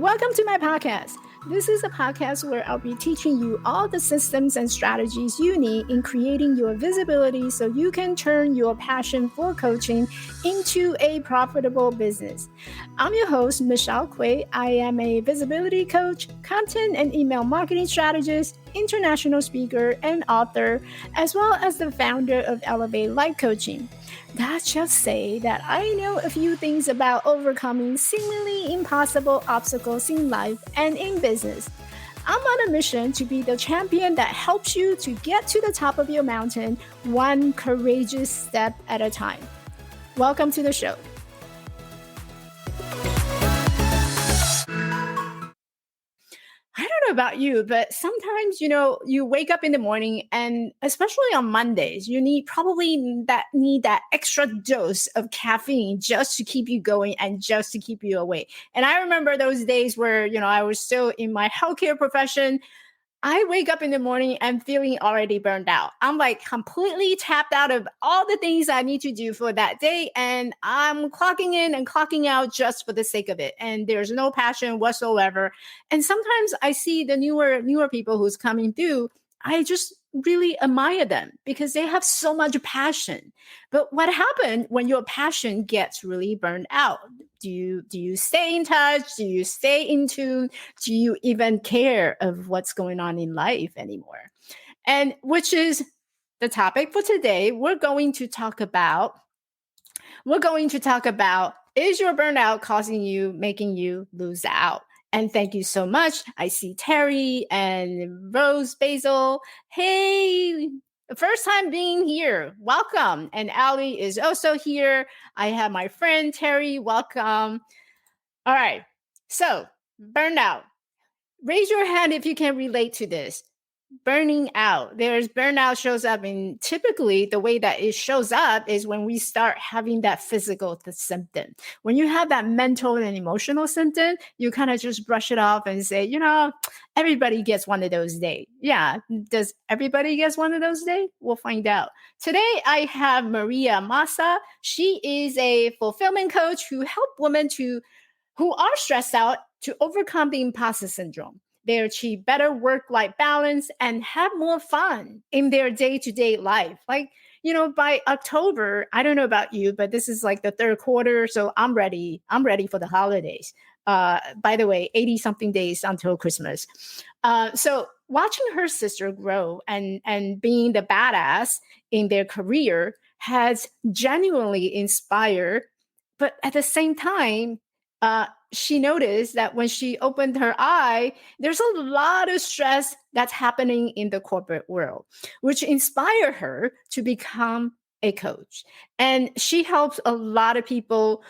welcome to my podcast. This is a podcast where I'll be teaching you all the systems and strategies you need in creating your visibility so you can turn your passion for coaching into a profitable business. I'm your host, Michelle Quay. I am a visibility coach, content and email marketing strategist, international speaker, and author, as well as the founder of Elevate Life Coaching. Let's just say that I know a few things about overcoming seemingly impossible obstacles in life and in business. I'm on a mission to be the champion that helps you to get to the top of your mountain, one courageous step at a time. Welcome to the show. I don't know about you, but sometimes, you wake up in the morning and especially on Mondays, you need that extra dose of caffeine just to keep you going and just to keep you awake. And I remember those days where, I was still in my healthcare profession. I wake up in the morning and feeling already burned out. I'm like completely tapped out of all the things I need to do for that day. And I'm clocking in and clocking out just for the sake of it. And there's no passion whatsoever. And sometimes I see the newer people who's coming through. I just really admire them because they have so much passion. But what happens when your passion gets really burned out? Do you stay in touch? Do you stay in tune? Do you even care of what's going on in life anymore? And which is the topic for today. We're going to talk about, is your burnout making you lose out? And thank you so much. I see Terry and Rose Basil. Hey, first time being here. Welcome. And Ali is also here. I have my friend Terry. Welcome. All right. So burnout. Raise your hand if you can relate to this. Burning out. Burnout shows up in typically the way that it shows up is when we start having that physical symptom. When you have that mental and emotional symptom, you kind of just brush it off and say, everybody gets one of those days. Yeah. Does everybody get one of those days? We'll find out. Today, I have Maria Massa. She is a fulfillment coach who helps women who are stressed out to overcome the imposter syndrome. They achieve better work-life balance and have more fun in their day-to-day life. Like, by October, I don't know about you, but this is like the third quarter. So I'm ready. I'm ready for the holidays. By the way, 80 something days until Christmas. So watching her sister grow and being the badass in their career has genuinely inspired. But at the same time, she noticed that when she opened her eye, there's a lot of stress that's happening in the corporate world, which inspired her to become a coach. And she helps a lot of people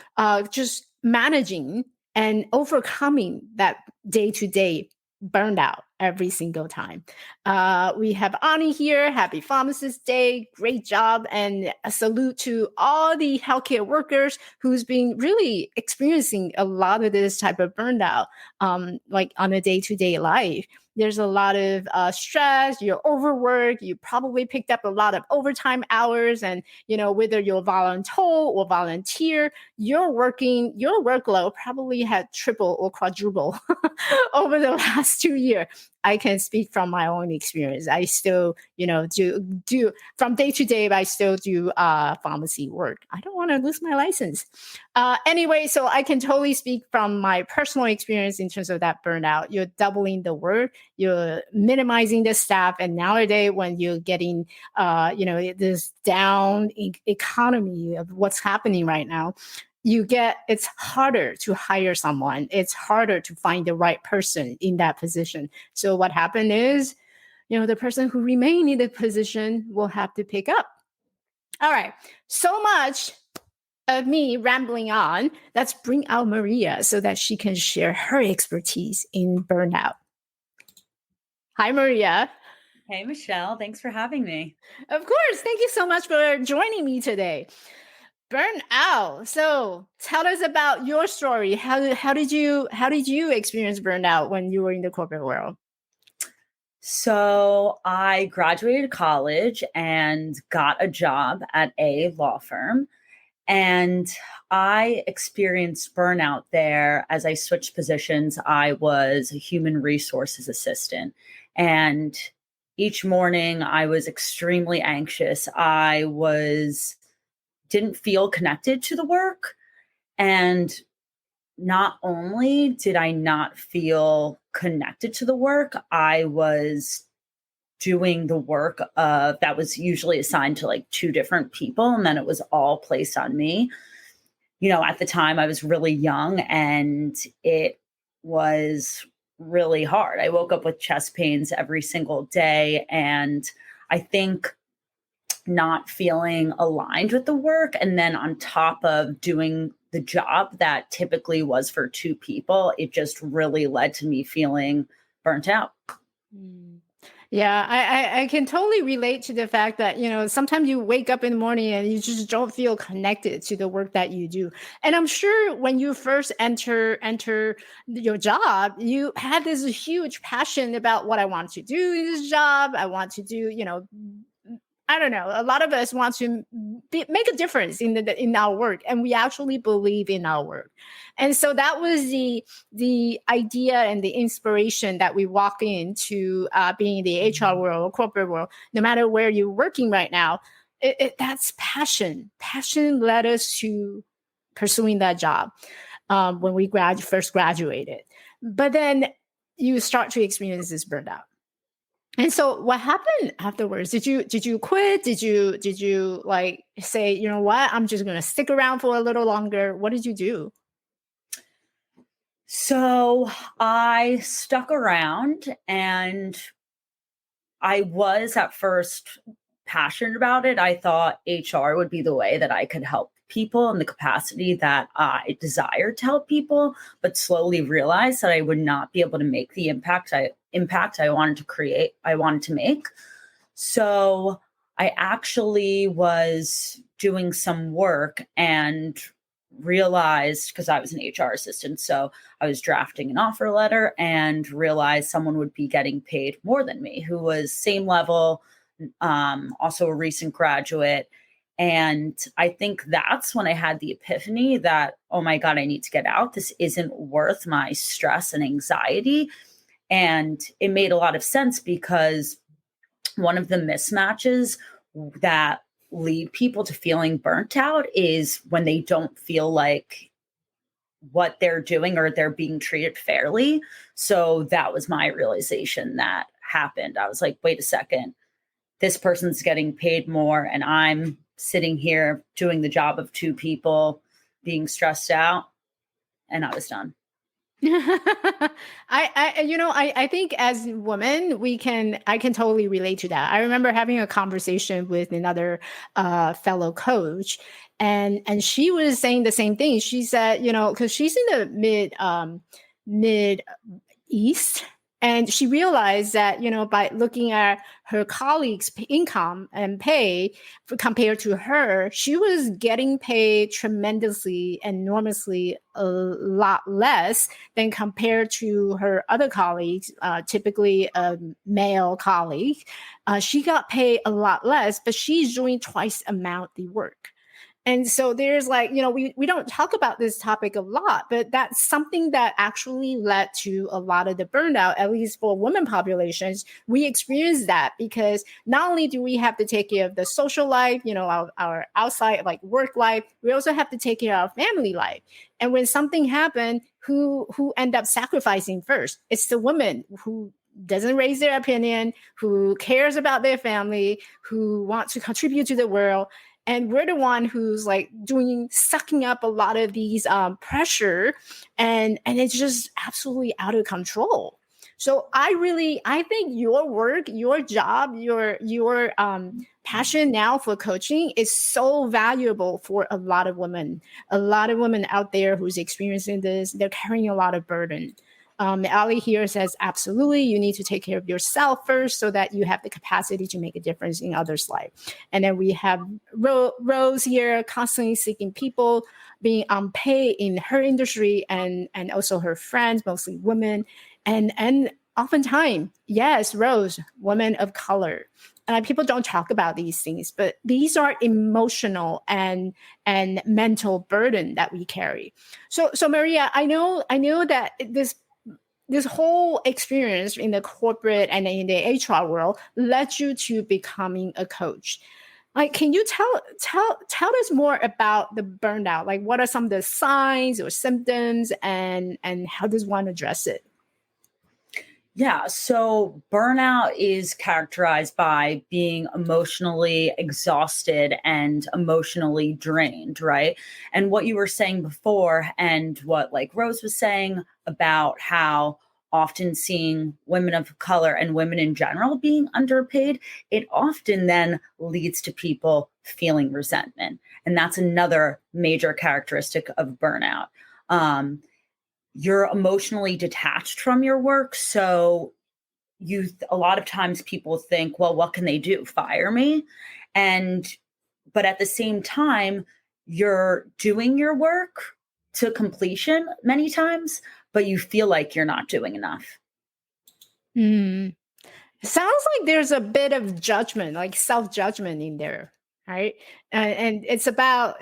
just managing and overcoming that day-to-day burnout every single time. We have Ani here. Happy Pharmacist Day. Great job. And a salute to all the healthcare workers who's been really experiencing a lot of this type of burnout, like on a day-to-day life. There's a lot of stress, you're overworked, you probably picked up a lot of overtime hours, and whether you're volunteer, your workload probably had triple or quadruple over the last 2 years. I can speak from my own experience. I still, do from day to day, I still do pharmacy work. I don't want to lose my license. Anyway, so I can totally speak from my personal experience in terms of that burnout. You're doubling the work, you're minimizing the staff. And nowadays, when you're getting, this down economy of what's happening right now, it's harder to hire someone. It's harder to find the right person in that position. So what happened is, the person who remained in the position will have to pick up. All right. So much of me rambling on. Let's bring out Maria so that she can share her expertise in burnout. Hi, Maria. Hey, Michelle. Thanks for having me. Of course. Thank you so much for joining me today. Burnout. So tell us about your story. How did you experience burnout when you were in the corporate world? So I graduated college and got a job at a law firm. And I experienced burnout there as I switched positions. I was a human resources assistant. And each morning I was extremely anxious. Didn't feel connected to the work. And not only did I not feel connected to the work, I was doing the work of that was usually assigned to like two different people, and then it was all placed on me. At the time I was really young and it was really hard. I woke up with chest pains every single day. And I think not feeling aligned with the work, and then on top of doing the job that typically was for two people, it just really led to me feeling burnt out. Mm. Yeah, I can totally relate to the fact that, sometimes you wake up in the morning and you just don't feel connected to the work that you do. And I'm sure when you first enter your job, you had this huge passion about what I want to do in this job. I want to do, I don't know. A lot of us want to make a difference in our work, and we actually believe in our work. And so that was the idea and the inspiration that we walk into being in the HR world or corporate world. No matter where you're working right now, that's passion. Passion led us to pursuing that job when we first graduated. But then you start to experience this burnout. And so what happened afterwards? Did you quit? Did you like say, you know what, I'm just gonna stick around for a little longer? What did you do? So I stuck around, and I was at first passionate about it. I thought HR would be the way that I could help people in the capacity that I desired to help people, but slowly realized that I would not be able to make the impact I wanted to make. So I actually was doing some work and realized, because I was an HR assistant, so I was drafting an offer letter and realized someone would be getting paid more than me, who was same level, also a recent graduate. And I think that's when I had the epiphany that, oh my God, I need to get out. This isn't worth my stress and anxiety. And it made a lot of sense, because one of the mismatches that lead people to feeling burnt out is when they don't feel like what they're doing or they're being treated fairly. So that was my realization that happened. I was like, wait a second, this person's getting paid more and I'm sitting here doing the job of two people, being stressed out. And I was done. I think as women, I can totally relate to that. I remember having a conversation with another fellow coach, and she was saying the same thing. She said, because she's in the mid east. And she realized that, by looking at her colleagues' income and pay compared to her, she was getting paid tremendously, enormously, a lot less than compared to her other colleagues, typically a male colleague. She got paid a lot less, but she's doing twice amount the work. And so there's like, we don't talk about this topic a lot, but that's something that actually led to a lot of the burnout, at least for women populations. We experience that because not only do we have to take care of the social life, our outside like work life, we also have to take care of our family life. And when something happened, who end up sacrificing first? It's the woman who doesn't raise their opinion, who cares about their family, who wants to contribute to the world. And we're the one who's like sucking up a lot of these pressure, and it's just absolutely out of control. So I think your work, your job, your passion now for coaching is so valuable for a lot of women. A lot of women out there who's experiencing this, they're carrying a lot of burden. Ali here says, absolutely, you need to take care of yourself first so that you have the capacity to make a difference in others' life. And then we have Rose here constantly seeking people, being unpaid in her industry and also her friends, mostly women. And oftentimes, yes, Rose, women of color. People don't talk about these things, but these are emotional and mental burden that we carry. So Maria, I know that this whole experience in the corporate and in the HR world led you to becoming a coach. Like, can you tell us more about the burnout? Like, what are some of the signs or symptoms, and how does one address it? Yeah, so burnout is characterized by being emotionally exhausted and emotionally drained, right? And what you were saying before, and what like Rose was saying about how often seeing women of color and women in general being underpaid, it often then leads to people feeling resentment. And that's another major characteristic of burnout. You're emotionally detached from your work. So a lot of times people think, well, what can they do? Fire me? And, but at the same time, you're doing your work to completion many times, but you feel like you're not doing enough. Mm. Sounds like there's a bit of judgment, like self-judgment in there, right? And it's about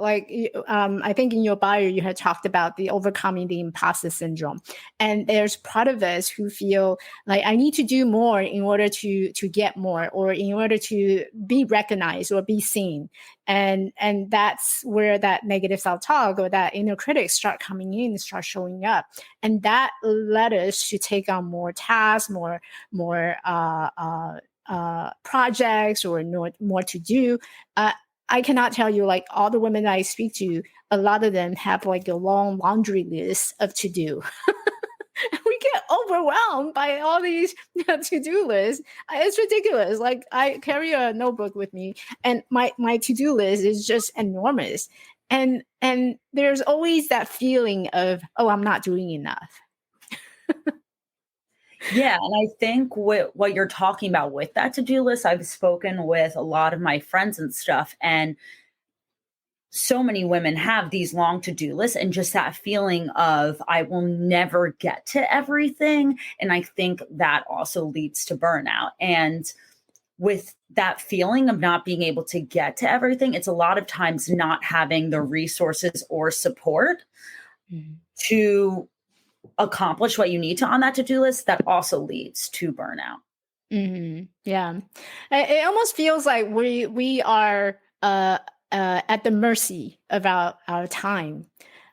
like I think in your bio you had talked about the overcoming the imposter syndrome, and there's part of us who feel like I need to do more in order to get more, or in order to be recognized or be seen, and that's where that negative self-talk or that inner critic start coming in, start showing up, and that led us to take on more tasks, more projects, or more to do. I cannot tell you, like, all the women I speak to, a lot of them have like a long laundry list of to do. We get overwhelmed by all these to do lists. It's ridiculous. Like, I carry a notebook with me, and my to do list is just enormous. And there's always that feeling of, oh, I'm not doing enough. Yeah, and I think what you're talking about with that to-do list, I've spoken with a lot of my friends and stuff, and so many women have these long to-do lists and just that feeling of I will never get to everything, and I think that also leads to burnout. And with that feeling of not being able to get to everything, it's a lot of times not having the resources or support Mhm. to accomplish what you need to on that to-do list that also leads to burnout. Yeah, it almost feels like we are at the mercy of our time.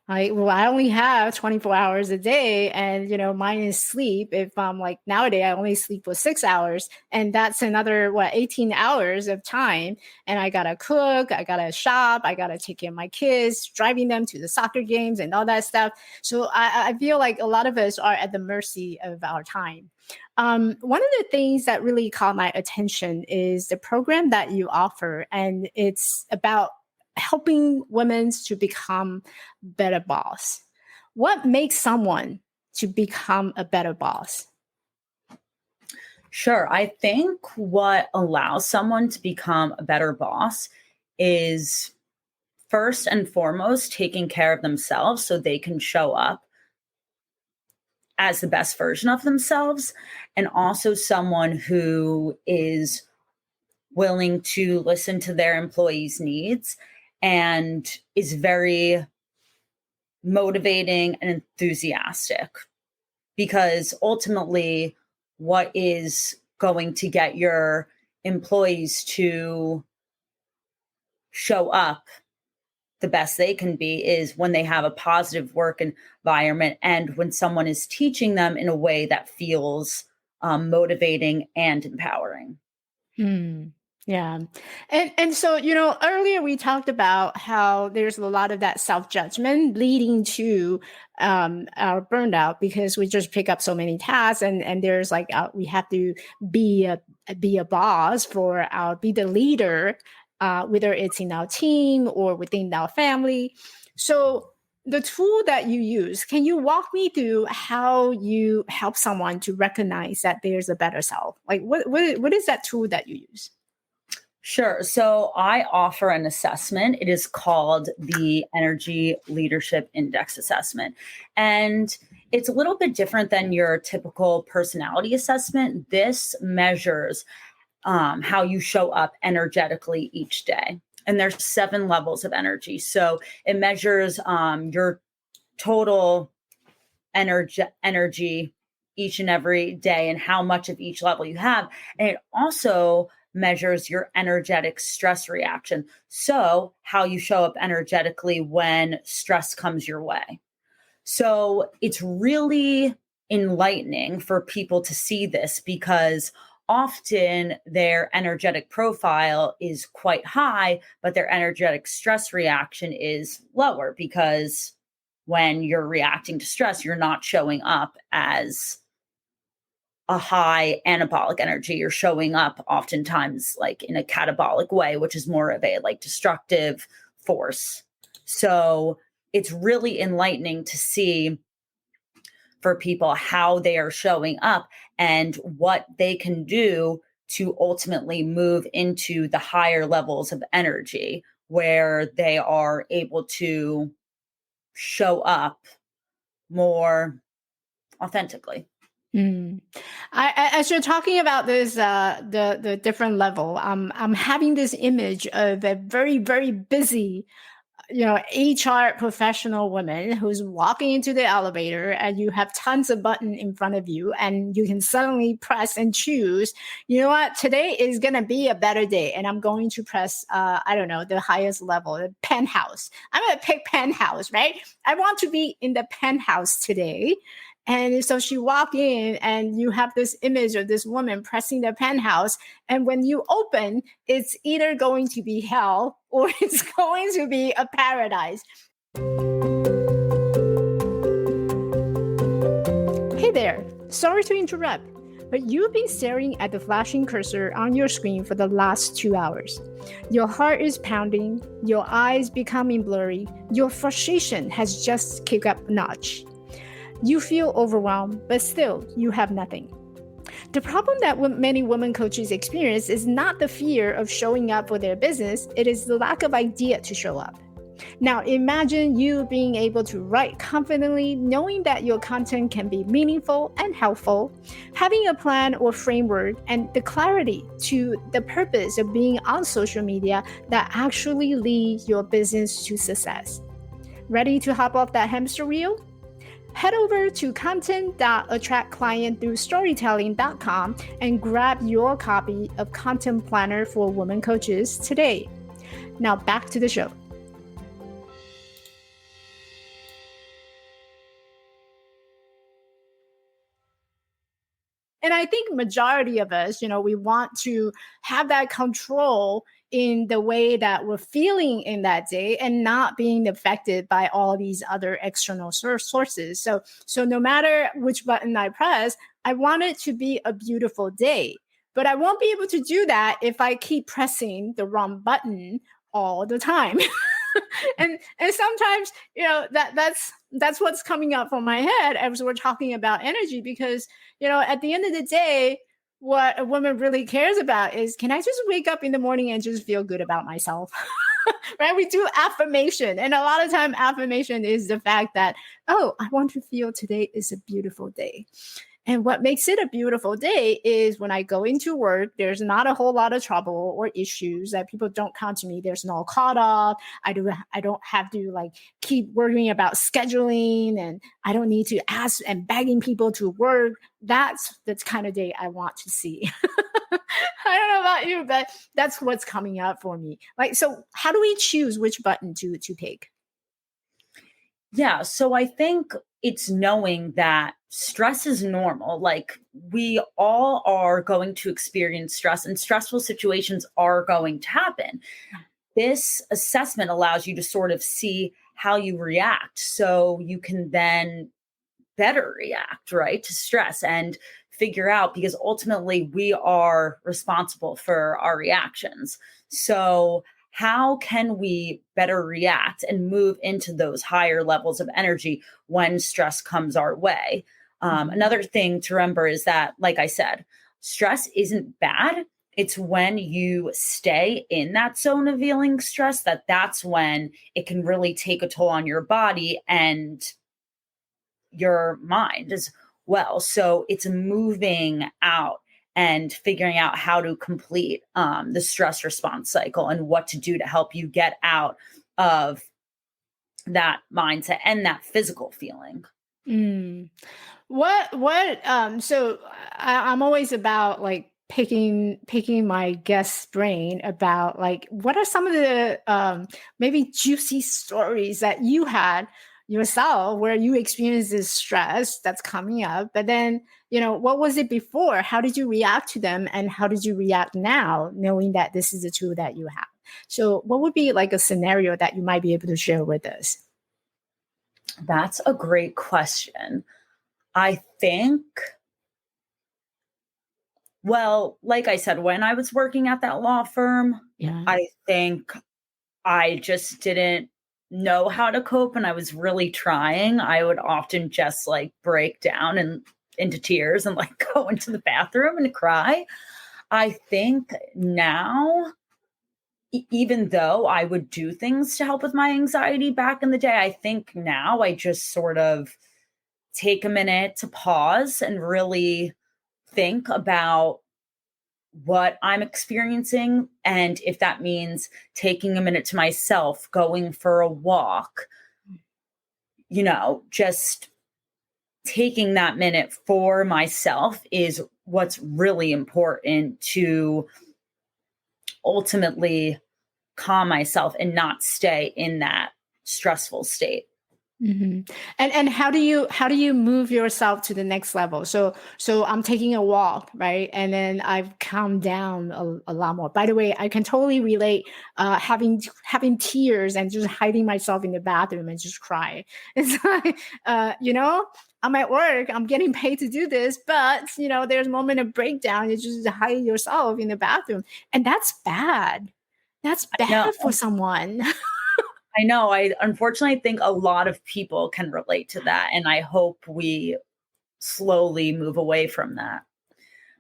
Well, I only have 24 hours a day, and mine is sleep. If I'm like nowadays, I only sleep for 6 hours, and that's another 18 hours of time. And I gotta cook, I gotta shop, I gotta take care of my kids, driving them to the soccer games and all that stuff. So I feel like a lot of us are at the mercy of our time. One of the things that really caught my attention is the program that you offer, and it's about helping women to become better boss. What makes someone to become a better boss? Sure. I think what allows someone to become a better boss is first and foremost taking care of themselves so they can show up as the best version of themselves, and also someone who is willing to listen to their employees' needs and is very motivating and enthusiastic, because ultimately what is going to get your employees to show up the best they can be is when they have a positive work environment and when someone is teaching them in a way that feels motivating and empowering. Hmm. Yeah. And so, earlier we talked about how there's a lot of that self-judgment leading to our burnout, because we just pick up so many tasks, and there's like we have to be a boss for be the leader, whether it's in our team or within our family. So the tool that you use, can you walk me through how you help someone to recognize that there's a better self? Like, what is that tool that you use? Sure. So I offer an assessment. It is called the Energy Leadership Index Assessment. And It's a little bit different than your typical personality assessment. This measures how you show up energetically each day. And there's 7 levels of energy. So it measures your total energy each and every day and how much of each level you have. And it also measures your energetic stress reaction. So how you show up energetically when stress comes your way. So it's really enlightening for people to see this because often their energetic profile is quite high, but their energetic stress reaction is lower because when you're reacting to stress, you're not showing up as a high anabolic energy. You're showing up oftentimes like in a catabolic way, which is more of a like destructive force. So it's really enlightening to see for people how they are showing up and what they can do to ultimately move into the higher levels of energy where they are able to show up more authentically. Mm. As you're talking about this, the different level, I'm having this image of a very very busy, HR professional woman who's walking into the elevator, and you have tons of button in front of you, and you can suddenly press and choose. You know what? Today is gonna be a better day, and I'm going to press, I don't know, the highest level, the penthouse. I'm gonna pick penthouse, right? I want to be in the penthouse today. And so she walked in, and you have this image of this woman pressing the penthouse. And when you open, it's either going to be hell or it's going to be a paradise. Hey there, sorry to interrupt, but you've been staring at the flashing cursor on your screen for the last 2 hours. Your heart is pounding, your eyes becoming blurry, your frustration has just kicked up a notch. You feel overwhelmed, but still, you have nothing. The problem that many women coaches experience is not the fear of showing up for their business, it is the lack of idea to show up. Now, imagine you being able to write confidently, knowing that your content can be meaningful and helpful, having a plan or framework, and the clarity to the purpose of being on social media that actually lead your business to success. Ready to hop off that hamster wheel? Head over to content.attractclientthroughstorytelling.com and grab your copy of Content Planner for Women Coaches today. Now back to the show. And I think majority of us, we want to have that control in the way that we're feeling in that day and not being affected by all these other external sources. So no matter which button I press, I want it to be a beautiful day. But I won't be able to do that if I keep pressing the wrong button all the time. and sometimes, that's what's coming up from my head as we're talking about energy, because, at the end of the day, what a woman really cares about is, can I just wake up in the morning and just feel good about myself? Right? We do affirmation. And a lot of time affirmation is the fact that, oh, I want to feel today is a beautiful day. And what makes it a beautiful day is when I go into work, there's not a whole lot of trouble or issues that people don't come to me. There's no caught up. I don't have to keep worrying about scheduling, and I don't need to ask and begging people to work. That's the kind of day I want to see. I don't know about you, but that's what's coming up for me. So how do we choose which button to pick? Yeah. So I think it's knowing that stress is normal. Like, we all are going to experience stress, and stressful situations are going to happen. This assessment allows you to sort of see how you react so you can then better react, right, to stress and figure out, because ultimately we are responsible for our reactions. So how can we better react and move into those higher levels of energy when stress comes our way? Another thing to remember is that, like I said, stress isn't bad. It's when you stay in that zone of feeling stress that's when it can really take a toll on your body and your mind as well. So it's moving out and figuring out how to complete the stress response cycle and what to do to help you get out of that mindset and that physical feeling. Mm. So I'm always about like picking my guest's brain about like what are some of the maybe juicy stories that you had yourself where you experienced this stress that's coming up, but then what was it before, how did you react to them, and how did you react now knowing that this is a tool that you have? So what would be like a scenario that you might be able to share with us? That's a great question. I think, well, like I said, when I was working at that law firm, Yeah. I think I just didn't know how to cope and I was really trying. I would often just like break down and into tears and like go into the bathroom and cry. I think now, even though I would do things to help with my anxiety back in the day, I think now I just sort of take a minute to pause and really think about what I'm experiencing. And if that means taking a minute to myself, going for a walk, just taking that minute for myself is what's really important to ultimately calm myself and not stay in that stressful state. And how do you move yourself to the next level? So I'm taking a walk, right? And then I've calmed down a lot more. By the way, I can totally relate having tears and just hiding myself in the bathroom and just cry. It's like I'm at work, I'm getting paid to do this, but there's a moment of breakdown. You just hide yourself in the bathroom, and that's bad. That's No, bad for someone. I know. I unfortunately think a lot of people can relate to that. And I hope we slowly move away from that.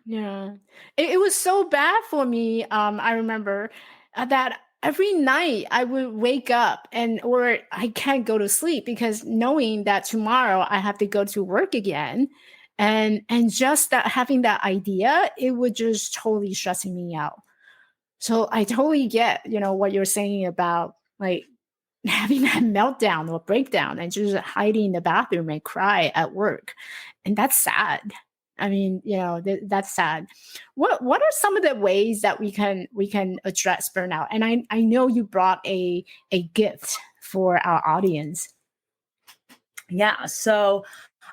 Yeah. It was so bad for me. I remember that every night I would wake up or I can't go to sleep because knowing that tomorrow I have to go to work again. And just that having that idea, it would just totally stressing me out. So I totally get, what you're saying about like having that meltdown or breakdown and just hiding in the bathroom and cry at work. And that's sad. I mean, that's sad. What are some of the ways that we can address burnout? And I know you brought a gift for our audience. Yeah. So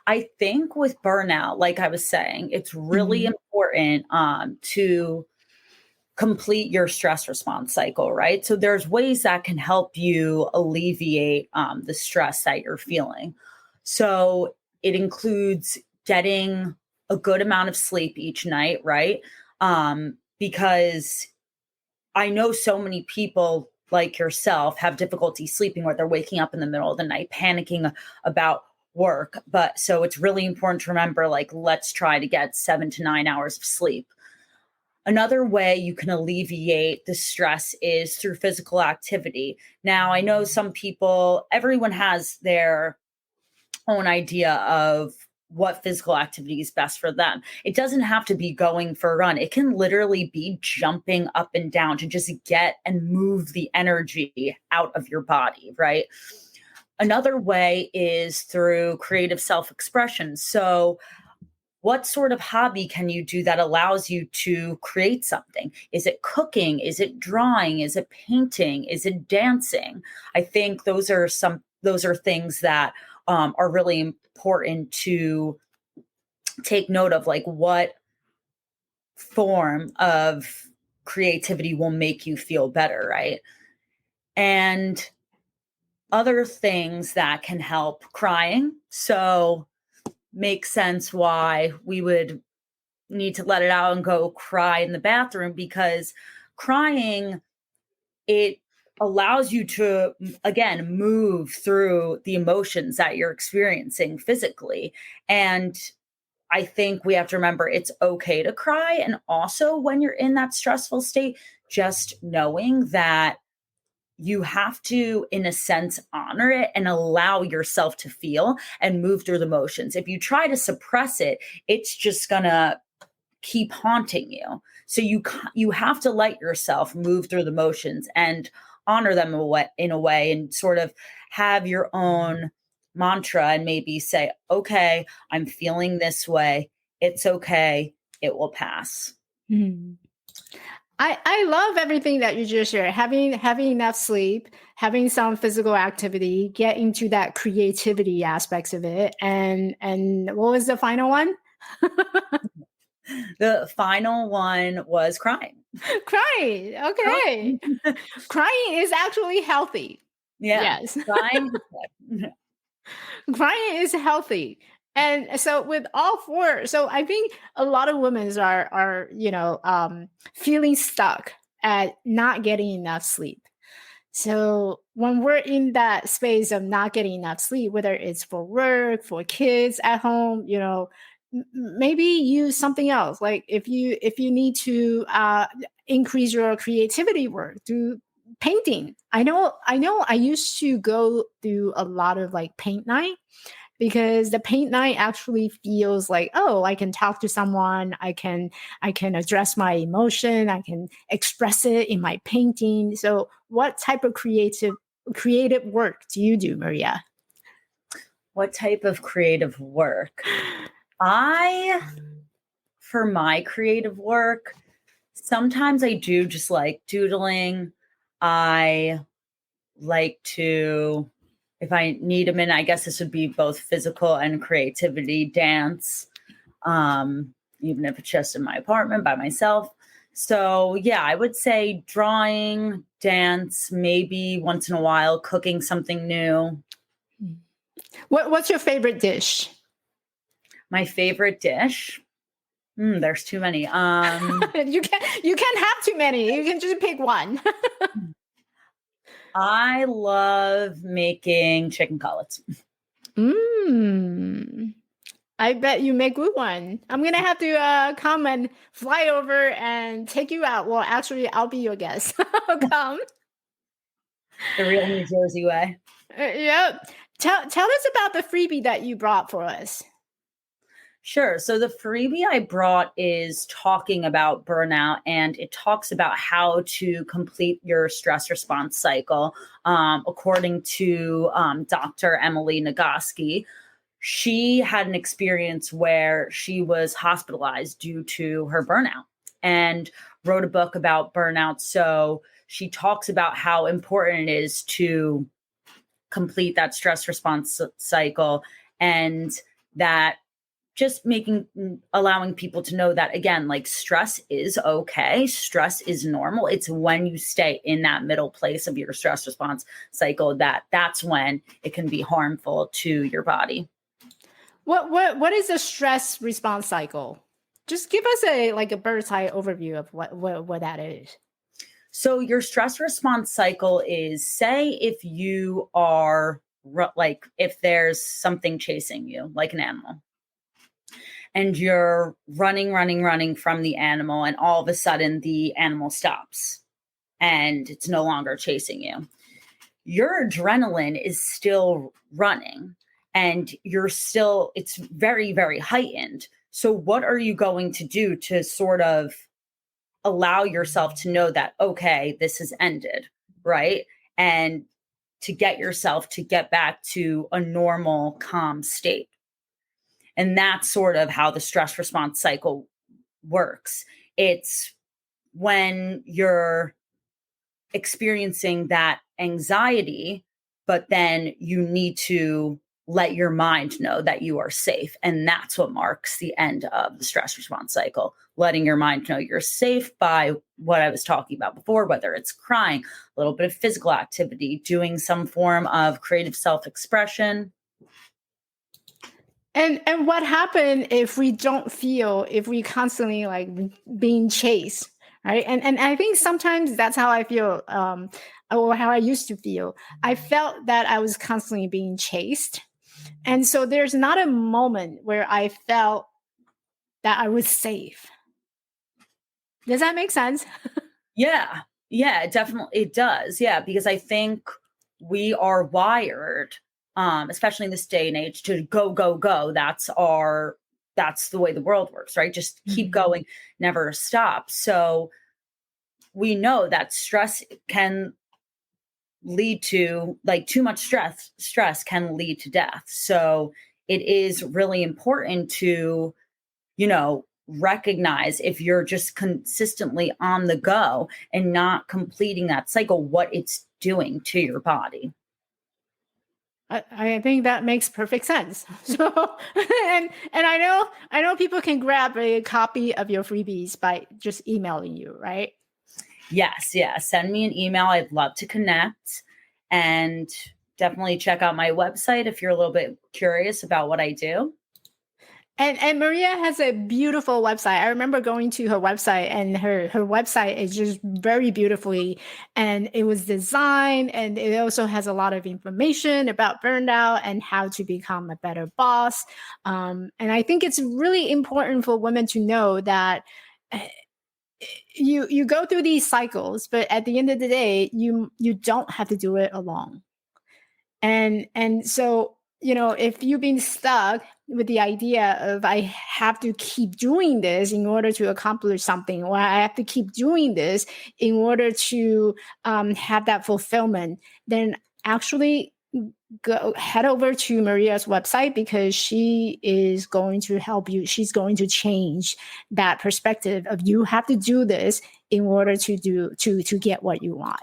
I think with burnout, like I was saying, it's really Mhm. important to complete your stress response cycle, right? So there's ways that can help you alleviate the stress that you're feeling. So it includes getting a good amount of sleep each night, right? Because I know so many people like yourself have difficulty sleeping, where they're waking up in the middle of the night, panicking about work. But so it's really important to remember, like, let's try to get 7 to 9 hours of sleep. Another way you can alleviate the stress is through physical activity. Now, I know some people, everyone has their own idea of what physical activity is best for them. It doesn't have to be going for a run. It can literally be jumping up and down to just get and move the energy out of your body, right? Another way is through creative self expression. So, what sort of hobby can you do that allows you to create something? Is it cooking? Is it drawing? Is it painting? Is it dancing? I think those are things that are really important to take note of, like what form of creativity will make you feel better, right? And other things that can help, crying. So makes sense why we would need to let it out and go cry in the bathroom, because crying, it allows you to again move through the emotions that you're experiencing physically. And I think we have to remember it's okay to cry. And also, when you're in that stressful state, just knowing that you have to, in a sense, honor it and allow yourself to feel and move through the motions. If you try to suppress it, it's just gonna keep haunting you. So you have to let yourself move through the motions and honor them in a way, and sort of have your own mantra, and maybe say, okay, I'm feeling this way. It's okay. It will pass. Hmm. I love everything that you just shared. Having enough sleep, having some physical activity, get into that creativity aspects of it. And what was the final one? The final one was crying. Crying. Okay. Crying is actually healthy. Yeah. Yes. Crying. Crying is healthy. And so with all four, so I think a lot of women are feeling stuck at not getting enough sleep. So when we're in that space of not getting enough sleep, whether it's for work, for kids at home, maybe use something else. Like if you need to increase your creativity work, do painting. I know I used to go through a lot of like paint night, because the paint night actually feels like, oh, I can talk to someone, I can address my emotion, I can express it in my painting. So what type of creative work do you do, Maria? What type of creative work? For my creative work, sometimes I do just like doodling. I like to, if I need a minute, I guess this would be both physical and creativity, dance, even if it's just in my apartment by myself. So, yeah, I would say drawing, dance, maybe once in a while, cooking something new. What's your favorite dish? My favorite dish. There's too many. You can't have too many. You can just pick one. I love making chicken cutlets. Mm. I bet you make good one. I'm gonna have to come and fly over and take you out. Well, actually, I'll be your guest. Come. The real New Jersey way. Yep. Tell us about the freebie that you brought for us. Sure. So the freebie I brought is talking about burnout, and it talks about how to complete your stress response cycle. According to Dr. Emily Nagoski, she had an experience where she was hospitalized due to her burnout and wrote a book about burnout. So she talks about how important it is to complete that stress response cycle, and that just allowing people to know that, again, like, stress is okay, stress is normal. It's when you stay in that middle place of your stress response cycle that's when it can be harmful to your body. What is a stress response cycle? Just give us a bird's eye overview of what that is. So your stress response cycle is, say if you are like, if there's something chasing you, like an animal, and you're running from the animal, and all of a sudden the animal stops and it's no longer chasing you. Your adrenaline is still running, and it's very, very heightened. So what are you going to do to sort of allow yourself to know that, okay, this has ended, right? And to get yourself to get back to a normal, calm state. And that's sort of how the stress response cycle works. It's when you're experiencing that anxiety, but then you need to let your mind know that you are safe. And that's what marks the end of the stress response cycle. Letting your mind know you're safe by what I was talking about before, whether it's crying, a little bit of physical activity, doing some form of creative self-expression. And what happened if we constantly like being chased, right? And I think sometimes that's how I feel, or how I used to feel. I felt that I was constantly being chased, and so there's not a moment where I felt that I was safe. Does that make sense? Yeah. Yeah, it does. Yeah, because I think we are wired, especially in this day and age, to go, go, go. That's the way the world works, right? Just keep Mhm. going, never stop. So we know that stress can lead to, like, too much stress can lead to death. So it is really important to, recognize if you're just consistently on the go and not completing that cycle, what it's doing to your body. I think that makes perfect sense. So, and I know people can grab a copy of your freebies by just emailing you, right? Yes, yeah. Send me an email. I'd love to connect, and definitely check out my website if you're a little bit curious about what I do. And Maria has a beautiful website. I remember going to her website, and her website is just very beautifully, and it was designed, and it also has a lot of information about burnout and how to become a better boss. And I think it's really important for women to know that uh, you go through these cycles, but at the end of the day, you don't have to do it alone. And so, if you've been stuck with the idea of I have to keep doing this in order to accomplish something, or I have to keep doing this in order to have that fulfillment, then actually go head over to Maria's website, because she is going to help you. She's going to change that perspective of you have to do this in order to get what you want.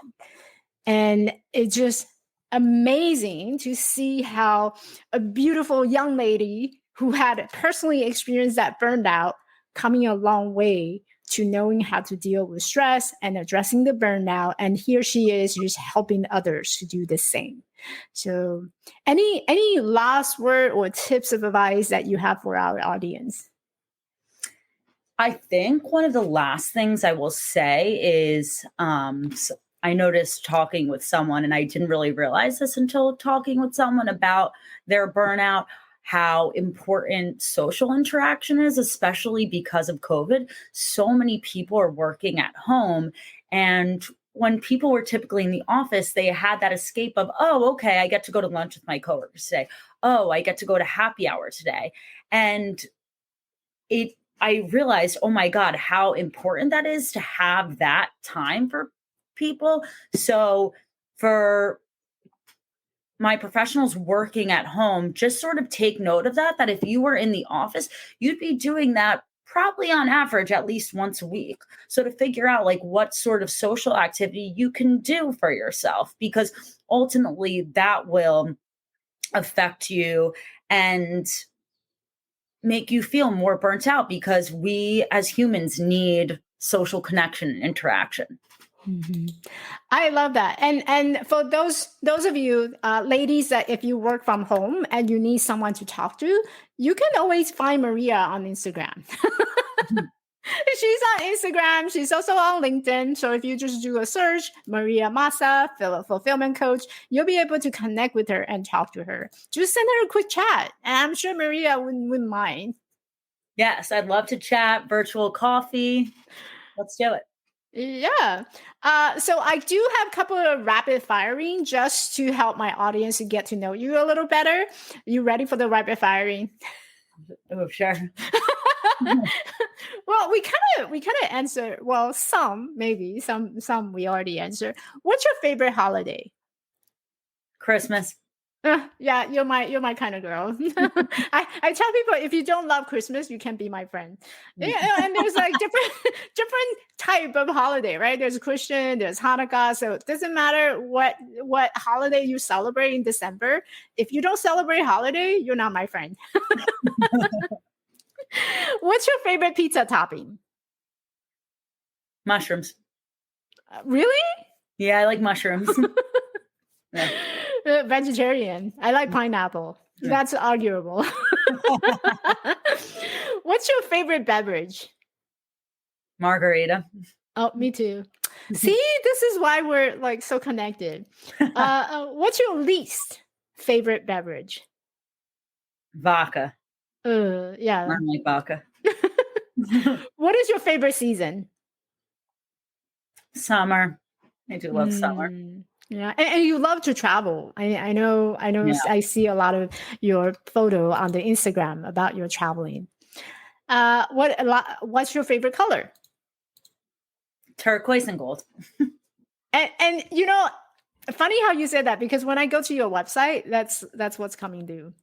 And it's just amazing to see how a beautiful young lady who had personally experienced that burnout coming a long way to knowing how to deal with stress and addressing the burnout. And here she is just helping others to do the same. So any last word or tips of advice that you have for our audience? I think one of the last things I will say is, I noticed talking with someone, and I didn't really realize this until talking with someone about their burnout, how important social interaction is, especially because of COVID. So many people are working at home. And when people were typically in the office, they had that escape of, oh, okay, I get to go to lunch with my coworkers today. Oh, I get to go to happy hour today. And I realized, oh my God, how important that is to have that time for people. So for my professionals working at home, just sort of take note of that if you were in the office, you'd be doing that probably on average at least once a week. So to figure out, like, what sort of social activity you can do for yourself, because ultimately that will affect you and make you feel more burnt out, because we as humans need social connection and interaction. Mhm. I love that. And for those of you ladies, that if you work from home and you need someone to talk to, you can always find Maria on Instagram. Mhm. She's on Instagram. She's also on LinkedIn. So if you just do a search, Maria Massa, fulfillment coach, you'll be able to connect with her and talk to her. Just send her a quick chat, and I'm sure Maria wouldn't mind. Yes, I'd love to chat, virtual coffee. Let's do it. Yeah. So I do have a couple of rapid firing just to help my audience to get to know you a little better. You ready for the rapid firing? Oh, sure. Well, we kind of answer. Well, some maybe some we already answered. What's your favorite holiday? Christmas. Yeah, you're my kind of girl. I tell people, if you don't love Christmas, you can't be my friend. Yeah, and there's like different different type of holiday, right? There's Christian, there's Hanukkah, so it doesn't matter what holiday you celebrate in December. If you don't celebrate holiday, you're not my friend. What's your favorite pizza topping? Mushrooms. Really? Yeah, I like mushrooms. Yeah. Vegetarian. I like pineapple. Yeah. That's arguable. What's your favorite beverage? Margarita. Oh, me too. See, this is why we're like so connected. What's your least favorite beverage? Vodka. I Yeah. don't like vodka. What is your favorite season? Summer. I do love summer. Yeah, and you love to travel. I know. Yeah. I see a lot of your photo on the Instagram about your traveling. What's your favorite color? Turquoise and gold. And funny how you said that because when I go to your website, that's what's coming due.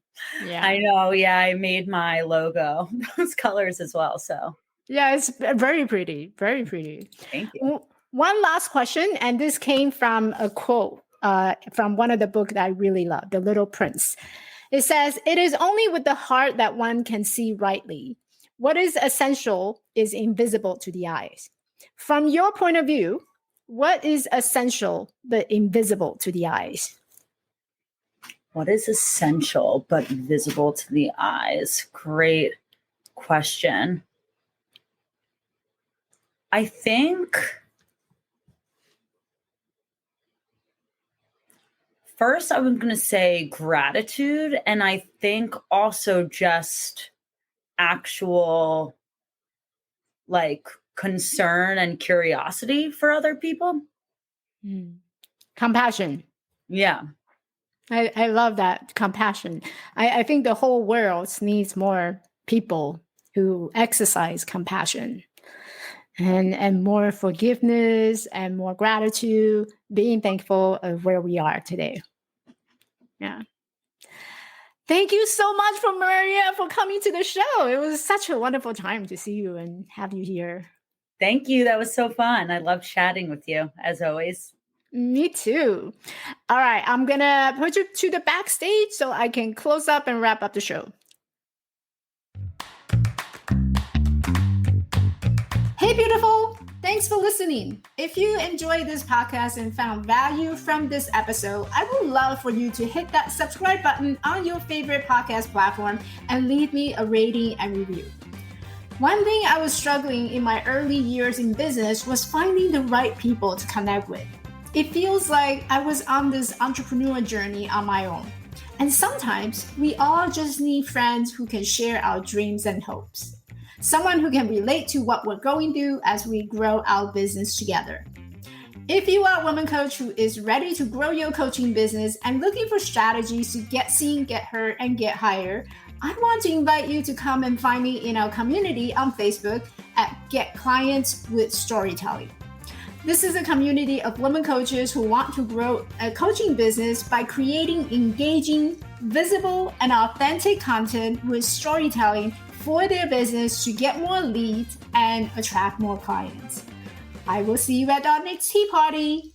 Yeah, I know. Yeah, I made my logo those colors as well. So yeah, it's very pretty, very pretty. thank you. One last question, and this came from a quote from one of the books that I really love, The Little Prince. It says, "It is only with the heart that one can see rightly. What is essential is invisible to the eyes." From your point of view, what is essential but invisible to the eyes? What is essential but visible to the eyes? Great question. I think first I'm going to say gratitude. And I think also just actual like concern and curiosity for other people. Compassion. Yeah. I love that compassion. I think the whole world needs more people who exercise compassion and more forgiveness and more gratitude, being thankful of where we are today. Yeah. Thank you so much for Maria for coming to the show. It was such a wonderful time to see you and have you here. Thank you. That was so fun. I love chatting with you as always. Me too. All right, I'm gonna put you to the backstage so I can close up and wrap up the show. Hey, beautiful. Thanks for listening. If you enjoyed this podcast and found value from this episode, I would love for you to hit that subscribe button on your favorite podcast platform and leave me a rating and review. One thing I was struggling in my early years in business was finding the right people to connect with. It feels like I was on this entrepreneur journey on my own. And sometimes we all just need friends who can share our dreams and hopes. Someone who can relate to what we're going through as we grow our business together. If you are a woman coach who is ready to grow your coaching business and looking for strategies to get seen, get heard, and get hired, I want to invite you to come and find me in our community on Facebook at Get Clients with Storytelling. This is a community of women coaches who want to grow a coaching business by creating engaging, visible, and authentic content with storytelling for their business to get more leads and attract more clients. I will see you at our next tea party.